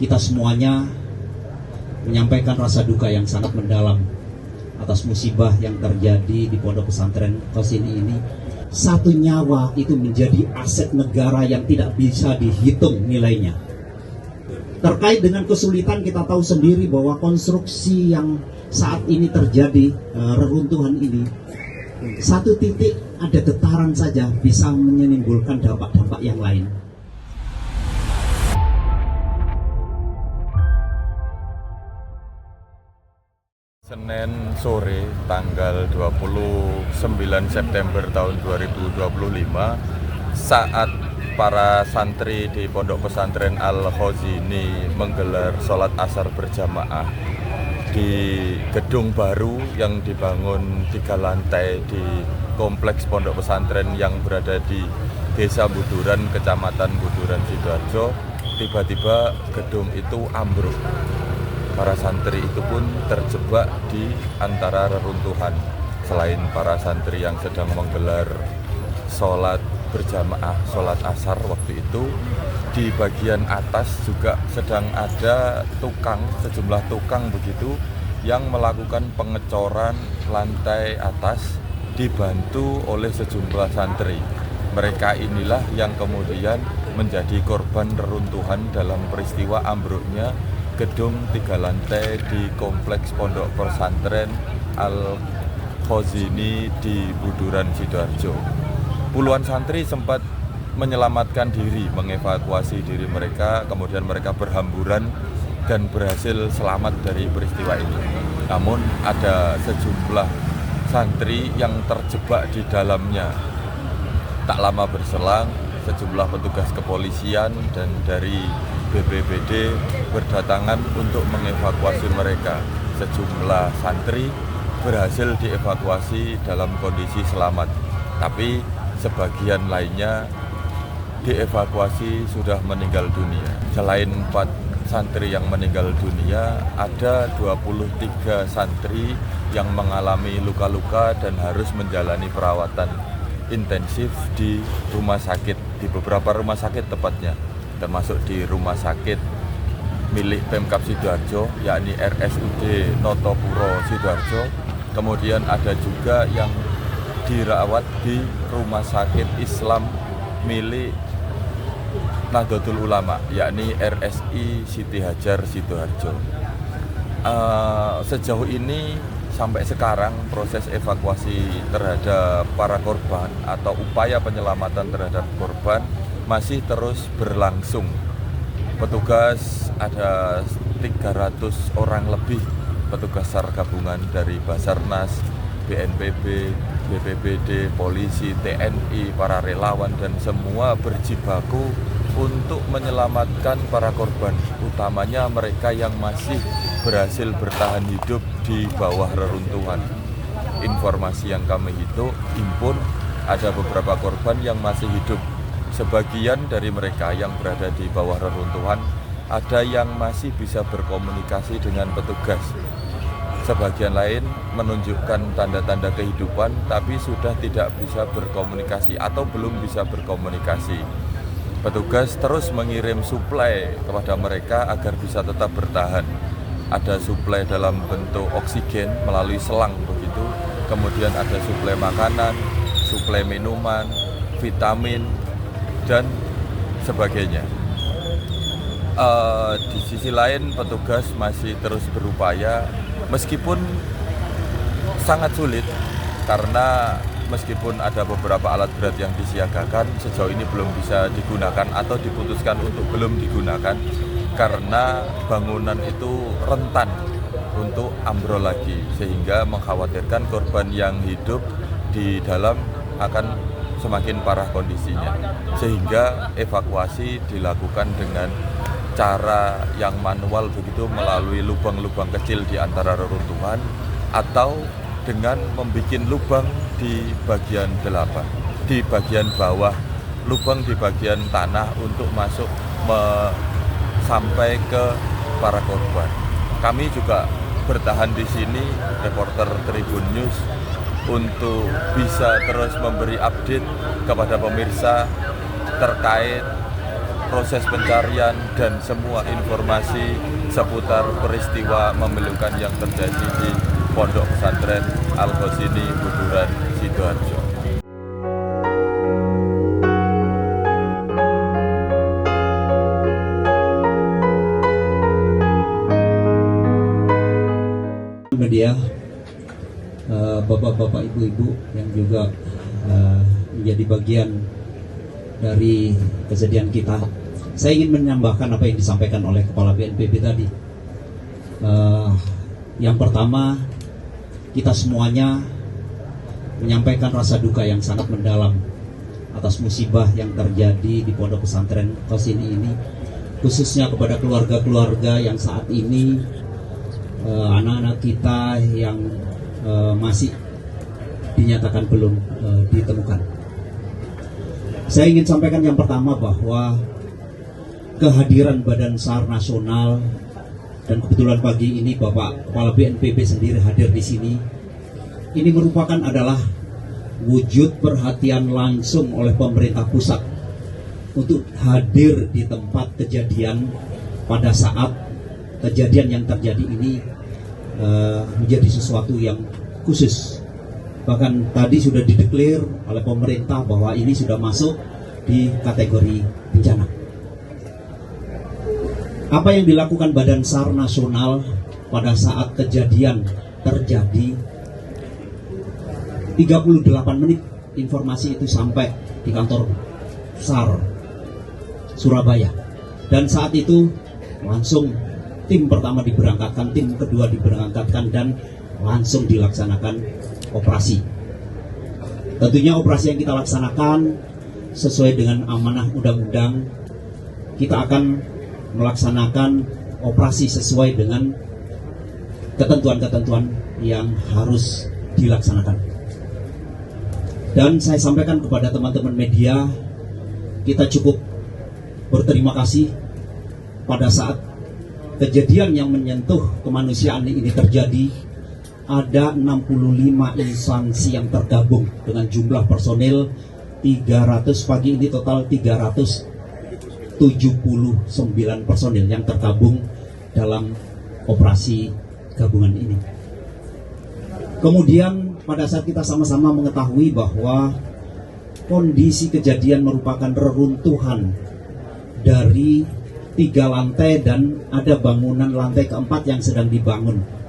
kita semuanya menyampaikan rasa duka yang sangat mendalam atas musibah yang terjadi di Pondok Pesantren Khozini ini. Satu nyawa itu menjadi aset negara yang tidak bisa dihitung nilainya. Terkait dengan kesulitan, kita tahu sendiri bahwa konstruksi yang saat ini terjadi, reruntuhan ini, satu titik ada getaran saja bisa menimbulkan dampak-dampak yang lain. Senin sore tanggal 29 September tahun 2025 saat para santri di Pondok Pesantren Al-Khozini menggelar sholat asar berjamaah di gedung baru yang dibangun 3 lantai di kompleks Pondok Pesantren yang berada di Desa Buduran, Kecamatan Buduran, Sidoarjo. Tiba-tiba gedung itu ambruk. Para santri itu pun terjebak di antara reruntuhan. Selain para santri yang sedang menggelar sholat berjamaah, sholat asar waktu itu, di bagian atas juga sedang ada sejumlah tukang begitu yang melakukan pengecoran lantai atas dibantu oleh sejumlah santri. Mereka inilah yang kemudian menjadi korban reruntuhan dalam peristiwa ambruknya gedung 3 lantai di kompleks Pondok Pesantren Al-Khozini di Buduran, Sidoarjo. Puluhan santri sempat menyelamatkan diri, mengevakuasi diri mereka, kemudian mereka berhamburan dan berhasil selamat dari peristiwa ini. Namun ada sejumlah santri yang terjebak di dalamnya. Tak lama berselang, sejumlah petugas kepolisian dan dari BPBD berdatangan untuk mengevakuasi mereka. Sejumlah santri berhasil dievakuasi dalam kondisi selamat, tapi sebagian lainnya dievakuasi sudah meninggal dunia. Selain 4 santri yang meninggal dunia, ada 23 santri yang mengalami luka-luka dan harus menjalani perawatan intensif di rumah sakit, di beberapa rumah sakit tepatnya, termasuk di rumah sakit milik Pemkab Sidoarjo, yakni RSUD Notopuro Sidoarjo. Kemudian ada juga yang dirawat di rumah sakit Islam milik Nahdlatul Ulama, yakni RSI Siti Hajar Sidoarjo. Sejauh ini sampai sekarang proses evakuasi terhadap para korban atau upaya penyelamatan terhadap korban masih terus berlangsung. Petugas ada 300 orang lebih petugas SAR gabungan dari Basarnas, BNPB, BPBD, polisi, TNI, para relawan dan semua berjibaku untuk menyelamatkan para korban, utamanya mereka yang masih berhasil bertahan hidup di bawah reruntuhan. Informasi yang kami himpun, ada beberapa korban yang masih hidup. Sebagian dari mereka yang berada di bawah reruntuhan, ada yang masih bisa berkomunikasi dengan petugas. Sebagian lain menunjukkan tanda-tanda kehidupan, tapi sudah tidak bisa berkomunikasi atau belum bisa berkomunikasi. Petugas terus mengirim suplai kepada mereka agar bisa tetap bertahan. Ada suplai dalam bentuk oksigen melalui selang begitu, kemudian ada suplai makanan, suplai minuman, vitamin, dan sebagainya. Di sisi lain petugas masih terus berupaya meskipun sangat sulit, karena meskipun ada beberapa alat berat yang disiagakan, sejauh ini belum bisa digunakan atau diputuskan untuk belum digunakan karena bangunan itu rentan untuk ambrol lagi, sehingga mengkhawatirkan korban yang hidup di dalam akan semakin parah kondisinya, sehingga evakuasi dilakukan dengan cara yang manual begitu, melalui lubang-lubang kecil di antara reruntuhan atau dengan membuat lubang di bagian di bagian bawah, lubang di bagian tanah untuk masuk sampai ke para korban. Kami juga bertahan di sini, reporter Tribun News, untuk bisa terus memberi update kepada pemirsa terkait proses pencarian dan semua informasi seputar peristiwa memilukan yang terjadi di Pondok Pesantren Al-Hosini Buduran Sidoarjo. Media, bapak-bapak, ibu-ibu yang juga menjadi bagian dari kesedihan kita. Saya ingin menambahkan apa yang disampaikan oleh Kepala BNPB tadi. Yang pertama, kita semuanya menyampaikan rasa duka yang sangat mendalam atas musibah yang terjadi di Pondok Pesantren Al-Hosini ini, khususnya kepada keluarga-keluarga yang saat ini anak-anak kita yang masih dinyatakan belum ditemukan. Saya ingin sampaikan yang pertama bahwa kehadiran Badan SAR Nasional dan kebetulan pagi ini Bapak Kepala BNPB sendiri hadir di sini. Ini merupakan adalah wujud perhatian langsung oleh pemerintah pusat untuk hadir di tempat kejadian pada saat kejadian yang terjadi ini menjadi sesuatu yang khusus. Bahkan tadi sudah dideklar oleh pemerintah bahwa ini sudah masuk di kategori bencana. Apa yang dilakukan Badan SAR Nasional pada saat kejadian terjadi, 38 menit informasi itu sampai di kantor SAR Surabaya. Dan saat itu langsung tim pertama diberangkatkan, tim kedua diberangkatkan, dan langsung dilaksanakan operasi. Tentunya operasi yang kita laksanakan sesuai dengan amanah undang-undang. Kita akan melaksanakan operasi sesuai dengan ketentuan-ketentuan yang harus dilaksanakan. Dan saya sampaikan kepada teman-teman media, kita cukup berterima kasih pada saat kejadian yang menyentuh kemanusiaan ini terjadi. Ada 65 instansi yang tergabung dengan jumlah personil 300, pagi ini total 379 personil yang tergabung dalam operasi gabungan ini. Kemudian pada saat kita sama-sama mengetahui bahwa kondisi kejadian merupakan reruntuhan dari 3 lantai dan ada bangunan lantai keempat yang sedang dibangun.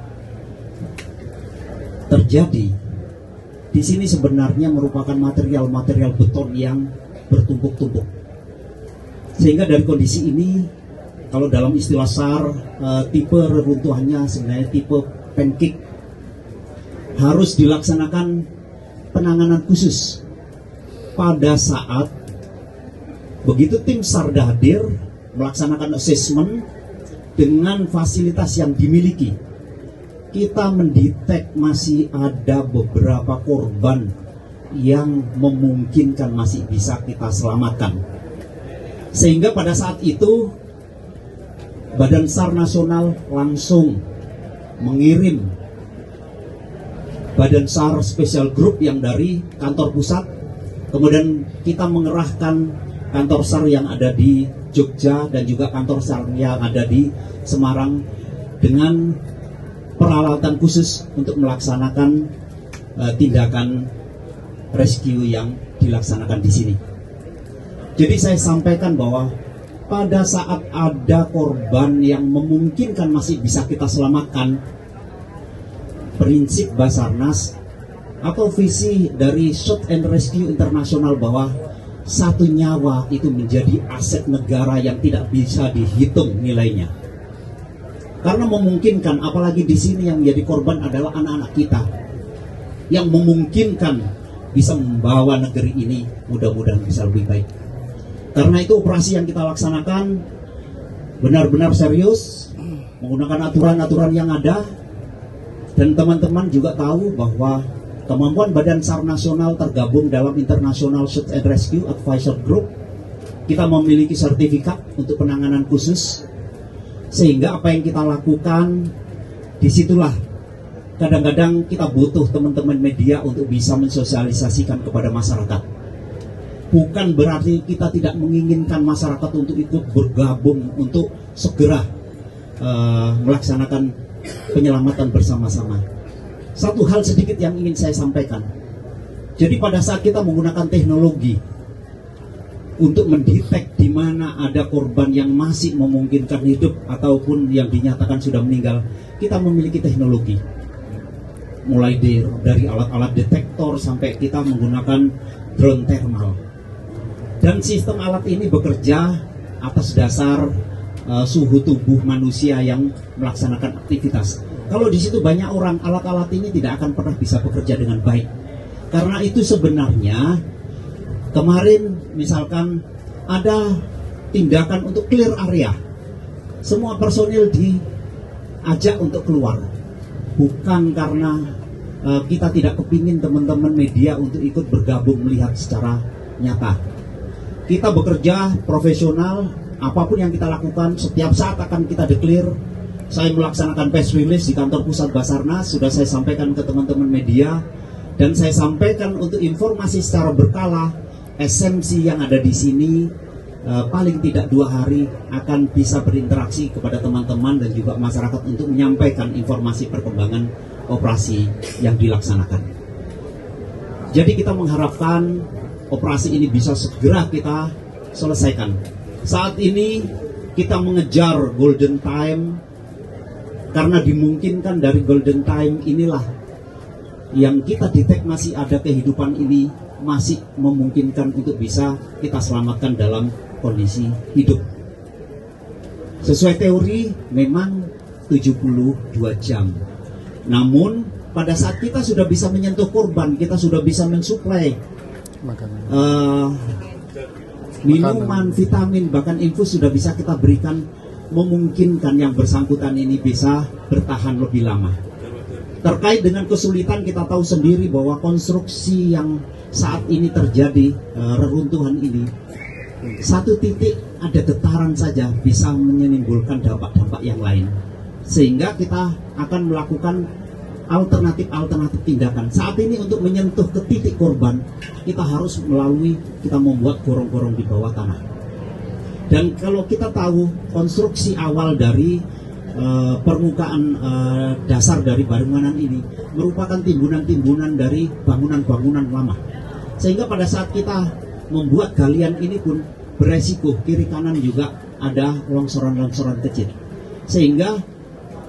Terjadi di sini sebenarnya merupakan material-material beton yang bertumpuk-tumpuk. Sehingga dari kondisi ini, kalau dalam istilah SAR, tipe reruntuhannya sebenarnya tipe pancake. Harus dilaksanakan penanganan khusus pada saat begitu tim SAR hadir melaksanakan assessment dengan fasilitas yang dimiliki. Kita mendetek masih ada beberapa korban yang memungkinkan masih bisa kita selamatkan. Sehingga pada saat itu Badan SAR Nasional langsung mengirim Badan SAR Special Group yang dari kantor pusat. Kemudian kita mengerahkan kantor SAR yang ada di Jogja dan juga kantor SAR yang ada di Semarang dengan peralatan khusus untuk melaksanakan tindakan rescue yang dilaksanakan di sini. Jadi saya sampaikan bahwa pada saat ada korban yang memungkinkan masih bisa kita selamatkan, prinsip Basarnas atau visi dari Search and Rescue Internasional bahwa satu nyawa itu menjadi aset negara yang tidak bisa dihitung nilainya. Karena memungkinkan, apalagi di sini yang menjadi korban adalah anak-anak kita, yang memungkinkan bisa membawa negeri ini mudah-mudahan bisa lebih baik. Karena itu operasi yang kita laksanakan benar-benar serius, menggunakan aturan-aturan yang ada, dan teman-teman juga tahu bahwa kemampuan Badan SAR Nasional tergabung dalam International Search and Rescue Advisor Group. Kita memiliki sertifikat untuk penanganan khusus. Sehingga apa yang kita lakukan, disitulah kadang-kadang kita butuh teman-teman media untuk bisa mensosialisasikan kepada masyarakat. bukan berarti kita tidak menginginkan masyarakat untuk ikut bergabung untuk segera melaksanakan penyelamatan bersama-sama. Satu hal sedikit yang ingin saya sampaikan. Jadi pada saat kita menggunakan teknologi untuk mendetek di mana ada korban yang masih memungkinkan hidup ataupun yang dinyatakan sudah meninggal, kita memiliki teknologi. Mulai dari alat-alat detektor sampai kita menggunakan drone thermal. Dan sistem alat ini bekerja atas dasar suhu tubuh manusia yang melaksanakan aktivitas. Kalau di situ banyak orang, alat-alat ini tidak akan pernah bisa bekerja dengan baik. Karena itu sebenarnya kemarin misalkan ada tindakan untuk clear area. Semua personil diajak untuk keluar. Bukan karena kita tidak kepingin teman-teman media untuk ikut bergabung melihat secara nyata. Kita bekerja profesional, apapun yang kita lakukan setiap saat akan kita declare. Saya melaksanakan press release di kantor pusat Basarnas, sudah saya sampaikan ke teman-teman media, dan saya sampaikan untuk informasi secara berkala. SMC yang ada di sini paling tidak 2 hari akan bisa berinteraksi kepada teman-teman dan juga masyarakat untuk menyampaikan informasi perkembangan operasi yang dilaksanakan. Jadi kita mengharapkan operasi ini bisa segera kita selesaikan. Saat ini kita mengejar golden time, karena dimungkinkan dari golden time inilah yang kita detek masih ada kehidupan ini, masih memungkinkan untuk bisa kita selamatkan dalam kondisi hidup. Sesuai teori memang 72 jam. Namun pada saat kita sudah bisa menyentuh korban, kita sudah bisa mensuplai minuman, vitamin, bahkan infus sudah bisa kita berikan, memungkinkan yang bersangkutan ini bisa bertahan lebih lama. Terkait dengan kesulitan, kita tahu sendiri bahwa konstruksi yang saat ini terjadi, reruntuhan ini, satu titik ada getaran saja bisa menimbulkan dampak-dampak yang lain. Sehingga kita akan melakukan alternatif tindakan. Saat ini untuk menyentuh ke titik korban, kita harus kita membuat gorong-gorong di bawah tanah. Dan kalau kita tahu konstruksi awal dari permukaan dasar dari bangunan ini merupakan timbunan-timbunan dari bangunan-bangunan lama. Sehingga pada saat kita membuat galian ini pun beresiko kiri kanan juga ada longsoran-longsoran kecil. Sehingga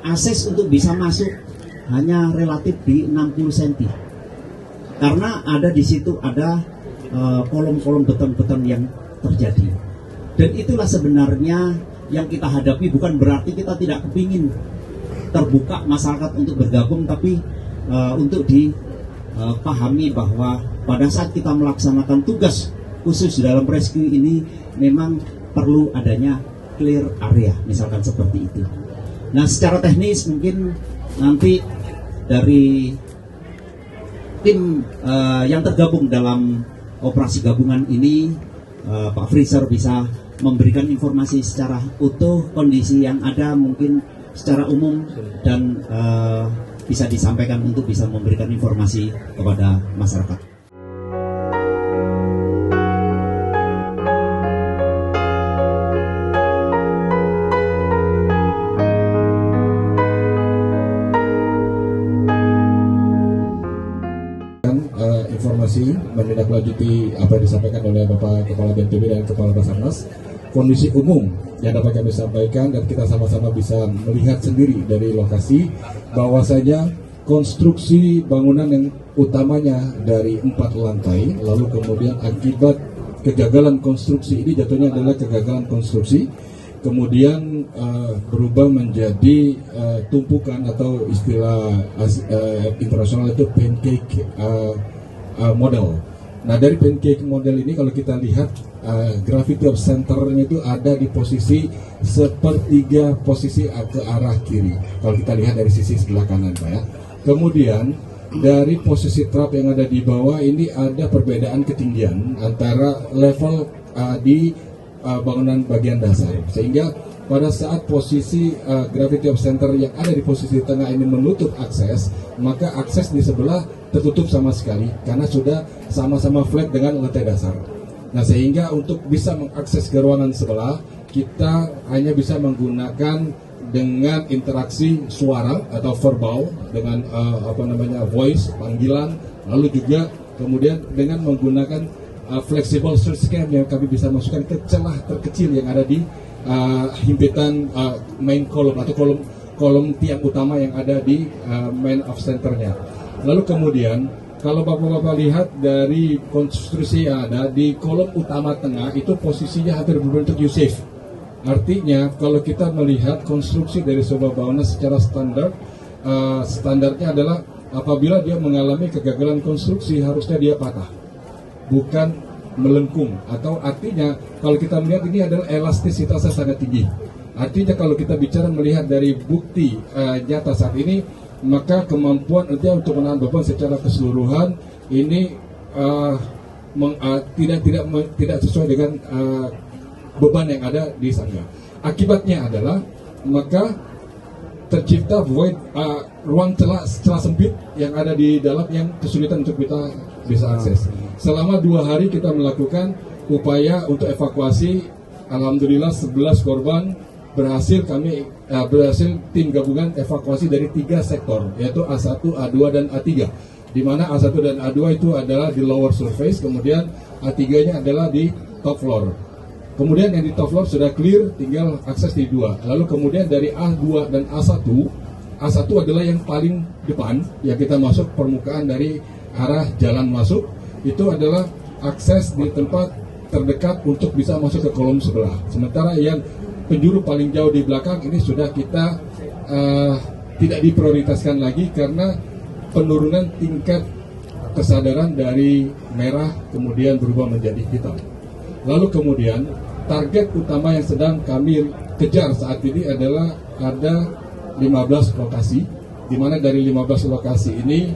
akses untuk bisa masuk hanya relatif di 60 cm. Karena ada di situ ada kolom-kolom beton-beton yang terjadi. Dan itulah sebenarnya yang kita hadapi, bukan berarti kita tidak kepingin terbuka masyarakat untuk bergabung, tapi untuk dipahami bahwa pada saat kita melaksanakan tugas khusus dalam rescue ini memang perlu adanya clear area, misalkan seperti itu. Nah, secara teknis mungkin nanti dari tim yang tergabung dalam operasi gabungan ini, Pak Freezer bisa memberikan informasi secara utuh kondisi yang ada mungkin secara umum dan bisa disampaikan untuk bisa memberikan informasi kepada masyarakat. Informasi menindaklanjuti apa yang disampaikan oleh Bapak Kepala BNPB dan Kepala Basarnas. Kondisi umum yang dapat kami sampaikan dan kita sama-sama bisa melihat sendiri dari lokasi bahwasanya konstruksi bangunan yang utamanya dari 4 lantai, lalu kemudian akibat kegagalan konstruksi ini jatuhnya adalah kegagalan konstruksi, kemudian berubah menjadi tumpukan atau istilah internasional itu pancake model. Nah, dari pancake model ini kalau kita lihat gravity of center-nya itu ada di posisi sepertiga posisi ke arah kiri. Kalau kita lihat dari sisi sebelah kanan, Pak ya. Kemudian dari posisi trap yang ada di bawah ini ada perbedaan ketinggian antara level di bangunan bagian dasar, sehingga pada saat posisi gravity of center yang ada di posisi tengah ini menutup akses, maka akses di sebelah tertutup sama sekali karena sudah sama-sama flat dengan lantai dasar. Nah, sehingga untuk bisa mengakses ke ruangan sebelah, kita hanya bisa menggunakan dengan interaksi suara atau verbal dengan voice, panggilan, lalu juga kemudian dengan menggunakan flexible search cam yang kami bisa masukkan ke celah terkecil yang ada di himpitan main column atau kolom tiang utama yang ada di main of centernya. Lalu kemudian kalau Bapak-Bapak lihat dari konstruksi yang ada di kolom utama tengah itu posisinya hampir berbentuk U-shape. Artinya kalau kita melihat konstruksi dari sebuah bangunan secara standar, standarnya adalah apabila dia mengalami kegagalan konstruksi harusnya dia patah, bukan melengkung. Atau artinya kalau kita melihat ini adalah elastisitasnya sangat tinggi. Artinya kalau kita bicara melihat dari bukti nyata saat ini, maka kemampuan untuk menahan beban secara keseluruhan ini tidak sesuai dengan beban yang ada di sana. Akibatnya adalah maka tercipta void, ruang celah sempit yang ada di dalam yang kesulitan untuk kita bisa akses. Selama 2 hari kita melakukan upaya untuk evakuasi. Alhamdulillah 11 korban berhasil tim gabungan evakuasi dari 3 sektor, yaitu A1, A2 dan A3. Di mana A1 dan A2 itu adalah di lower surface, kemudian A3-nya adalah di top floor. Kemudian yang di top floor sudah clear, tinggal akses di 2. Lalu kemudian dari A2 dan A1 adalah yang paling depan, yang kita masuk permukaan dari arah jalan masuk, itu adalah akses di tempat terdekat untuk bisa masuk ke kolom sebelah. Sementara yang penjuru paling jauh di belakang ini sudah kita tidak diprioritaskan lagi karena penurunan tingkat kesadaran dari merah kemudian berubah menjadi hitam. Lalu kemudian target utama yang sedang kami kejar saat ini adalah ada 15 lokasi, di mana dari 15 lokasi ini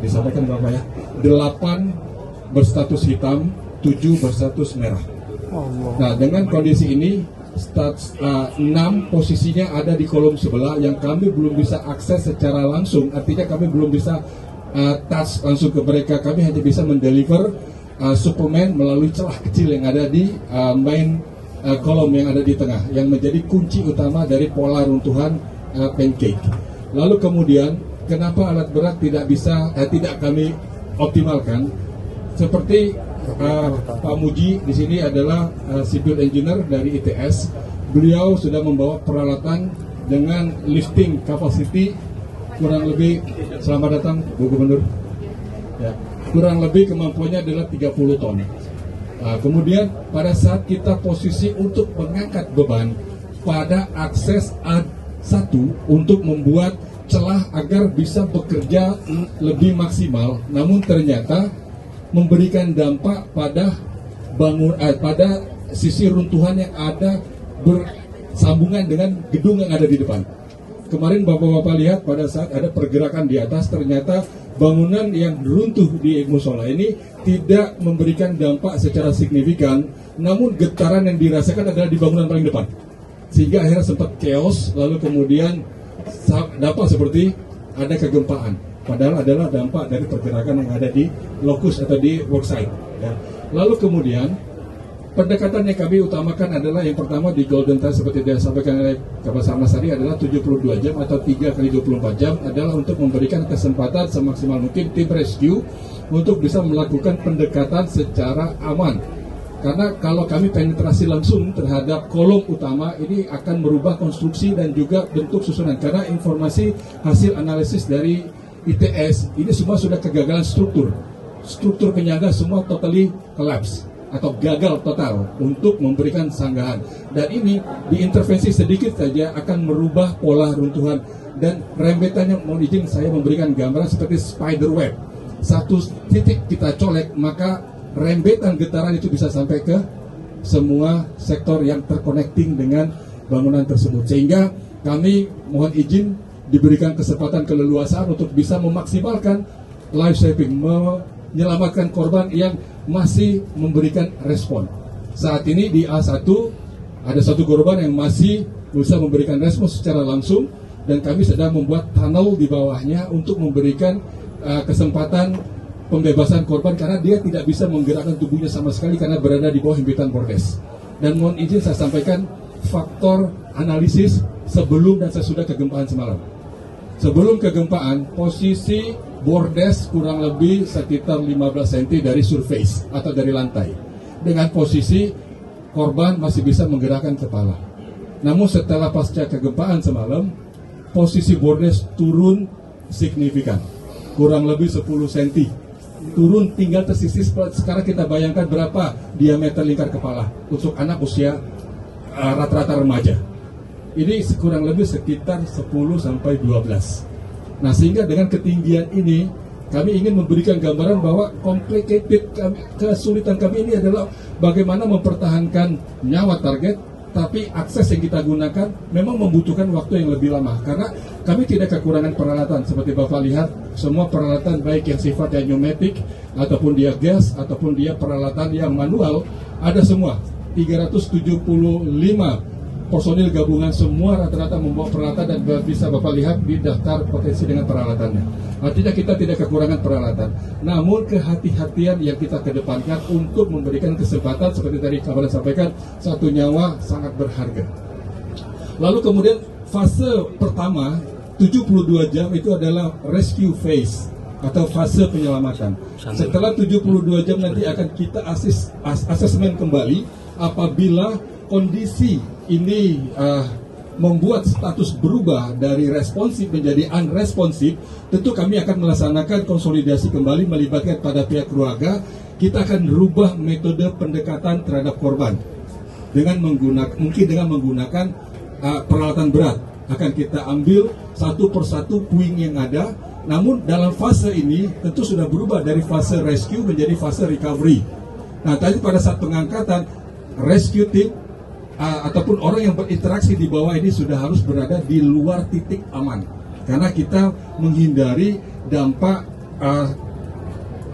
disampaikan Bapak ya, 8 berstatus hitam, 7 berstatus merah. Nah, dengan kondisi ini 6 posisinya ada di kolom sebelah yang kami belum bisa akses secara langsung, artinya kami belum bisa touch langsung ke mereka. Kami hanya bisa mendeliver suplemen melalui celah kecil yang ada di main kolom yang ada di tengah, yang menjadi kunci utama dari pola runtuhan pancake. Lalu kemudian kenapa alat berat tidak kami optimalkan? Seperti Pak Muji di sini adalah civil engineer dari ITS. Beliau sudah membawa peralatan dengan lifting capacity kurang lebih, selamat datang Bu Gubernur. Ya, kurang lebih kemampuannya adalah 30 ton. Kemudian pada saat kita posisi untuk mengangkat beban pada akses A1 untuk membuat celah agar bisa bekerja lebih maksimal, namun ternyata memberikan dampak pada pada sisi runtuhan yang ada bersambungan dengan gedung yang ada di depan. Kemarin Bapak-Bapak lihat pada saat ada pergerakan di atas, ternyata bangunan yang runtuh di musola ini tidak memberikan dampak secara signifikan, namun getaran yang dirasakan adalah di bangunan paling depan. Sehingga akhirnya sempat chaos, lalu kemudian dampak seperti ada kegempaan. Padahal adalah dampak dari pergerakan yang ada di lokus atau di worksite. Ya. Lalu kemudian pendekatan yang kami utamakan adalah yang pertama di golden time seperti yang disampaikan oleh Bapak Sarnas tadi adalah 72 jam atau 3 kali 24 jam adalah untuk memberikan kesempatan semaksimal mungkin tim rescue untuk bisa melakukan pendekatan secara aman. Karena kalau kami penetrasi langsung terhadap kolom utama ini akan merubah konstruksi dan juga bentuk susunan. Karena informasi hasil analisis dari ITS ini semua sudah kegagalan struktur penyangga semua totally collapse atau gagal total untuk memberikan sanggahan, dan ini diintervensi sedikit saja akan merubah pola runtuhan dan rembetannya. Mohon izin saya memberikan gambaran seperti spider web, satu titik kita colek maka rembetan getaran itu bisa sampai ke semua sektor yang terconnecting dengan bangunan tersebut, sehingga kami mohon izin diberikan kesempatan keleluasaan untuk bisa memaksimalkan life saving, menyelamatkan korban yang masih memberikan respon. Saat ini di A1 ada 1 korban yang masih bisa memberikan respon secara langsung, dan kami sedang membuat tunnel di bawahnya untuk memberikan kesempatan pembebasan korban karena dia tidak bisa menggerakkan tubuhnya sama sekali karena berada di bawah himpitan bordes. Dan mohon izin saya sampaikan faktor analisis sebelum dan sesudah kegempaan semalam. Sebelum kegempaan, posisi bordes kurang lebih sekitar 15 cm dari surface atau dari lantai. Dengan posisi korban masih bisa menggerakkan kepala. Namun setelah pasca kegempaan semalam, posisi bordes turun signifikan. Kurang lebih 10 cm. Turun tinggal tersisih. Sekarang kita bayangkan berapa diameter lingkar kepala untuk anak usia rata-rata remaja. Ini kurang lebih sekitar 10 sampai 12. Nah, sehingga dengan ketinggian ini kami ingin memberikan gambaran bahwa kesulitan kami ini adalah bagaimana mempertahankan nyawa target, tapi akses yang kita gunakan memang membutuhkan waktu yang lebih lama karena kami tidak kekurangan peralatan. Seperti Bapak lihat, semua peralatan baik yang sifatnya pneumatik ataupun dia gas ataupun dia peralatan yang manual ada semua. 375 personil gabungan semua rata-rata membawa peralatan dan bisa Bapak lihat di daftar potensi dengan peralatannya. Artinya kita tidak kekurangan peralatan. Namun kehati-hatian yang kita kedepankan untuk memberikan kesempatan seperti tadi Kapolres sampaikan, satu nyawa sangat berharga. Lalu kemudian fase pertama 72 jam itu adalah rescue phase atau fase penyelamatan. Setelah 72 jam nanti akan kita asesmen kembali apabila kondisi ini membuat status berubah dari responsif menjadi unresponsif, tentu kami akan melaksanakan konsolidasi kembali melibatkan pada pihak keluarga. Kita akan rubah metode pendekatan terhadap korban dengan menggunakan peralatan berat. Akan kita ambil satu persatu puing yang ada. Namun dalam fase ini tentu sudah berubah dari fase rescue menjadi fase recovery. Nah, tadi pada saat pengangkatan rescue team ataupun orang yang berinteraksi di bawah ini sudah harus berada di luar titik aman karena kita menghindari dampak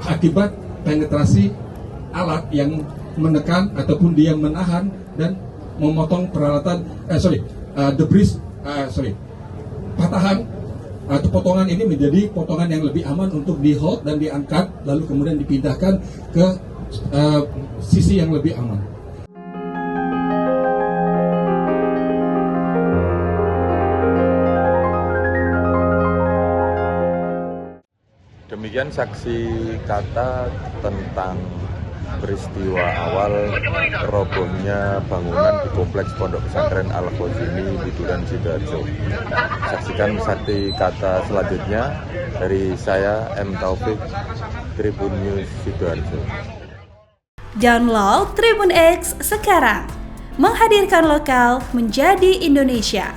akibat penetrasi alat yang menekan ataupun dia menahan dan memotong peralatan patahan atau potongan ini menjadi potongan yang lebih aman untuk di hold dan diangkat lalu kemudian dipindahkan ke sisi yang lebih aman. Demikian saksi kata tentang peristiwa awal robohnya bangunan di kompleks Pondok Pesantren Al-Khozini di Duren Sidoarjo. Saksikan saksi kata selanjutnya dari saya M. Taufik, Tribun News Sidoarjo. Download Tribun X sekarang, menghadirkan lokal menjadi Indonesia.